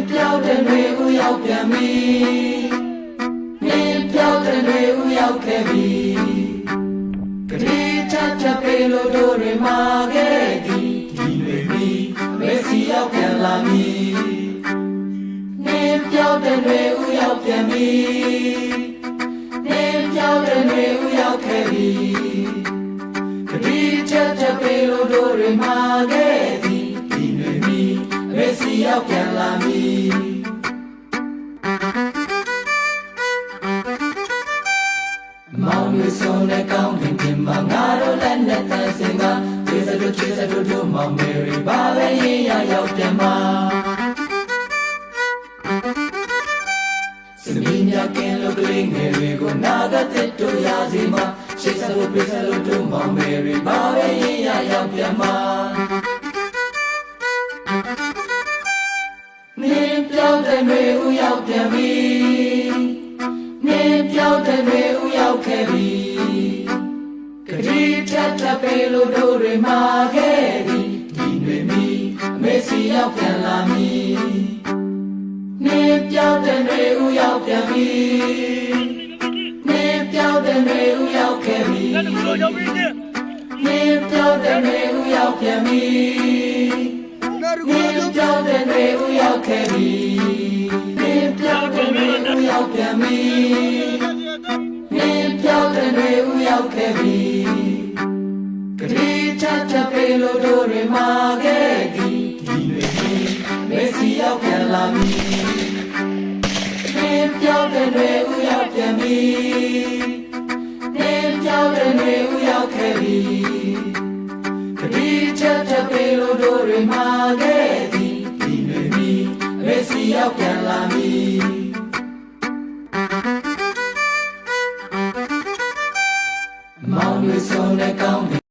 ပြောက်တဲ့တွေဥရောက်ပြန်ပြီနေပြောက်တဲ့တွေဥရောက်ခဲ့ပြီကတိထပ်ပေးလို့တို့တွေမှာခဲ့သည်ဒီတွေပြီးမေစီရောက်ပြန်လာမည်နေပြောက်တဲ့တွေဥရောက်ပြန်ပြီနေပြောက်တဲ့တွေဥရောက်ခဲ့ပြီကတိထပ်ပေးလို့တို့တွေမှာခဲ့သည်ဒီတွေပြီးမေစီရောက်ပြန်လာမည်မောင်တွေဆုံးတဲ့ကောင်းတင်မှာငါတို့လက်နဲ့တန်စင်ကချေစတို့မောင်မေရီဘာပဲရင်ရရောက်ပြန်မှာစမင်းရကင်းလို့ကလေးငယ်တွေကိုနာဂတ်တို့ရစီမှာချေစတို့ပိစတို့မောင်မေရီဘာပဲရင်ရရောက်ပြန်မှာနေပြောင်းတဲ့တွေဥရောက်ပြန်ပြီနေပြောင်းတဲ့တွေဥရောက်ခဲ့ပြီကတိထပ်ပေးလို့တို့တွေမှာခဲ့သည်ဒီတွေမီအမေစီရောက်ပြန်လာမည်နေပြောင်းတဲ့တွေဥရောက်ပြန်ပြီနေပြောင်းတဲ့တွေဥရောက်ခဲ့ပြီနေပြောင်းတဲ့တွေဥရောက်ပြန်ပြီနေပြောင်းတဲ့တွေဥရောက်ခဲ့ပြီနေပြောင်းတဲ့တွေဥရောက်ပြန်ပြီနေပြောင်းတဲ့တွေဥရောက်ခဲ့ပြီကတိထပ်ပေးလို့တို့တွေမှာခဲ့သည်ဒီတွေပြီးမေစီရောက်ပြန်လာမည်နေပြောင်းတဲ့တွေဥရောက်ပြန်ပြီနေပြောင်းတဲ့တွေဥရောက်ခဲ့ပြီကတိထပ်ပေးလို့တို့တွေမှာခဲ့သည်ဒီတွေပြီးမေစီရောက်ပြန်လာမည်မောင်တွေဆုံးတဲ့ကောင်း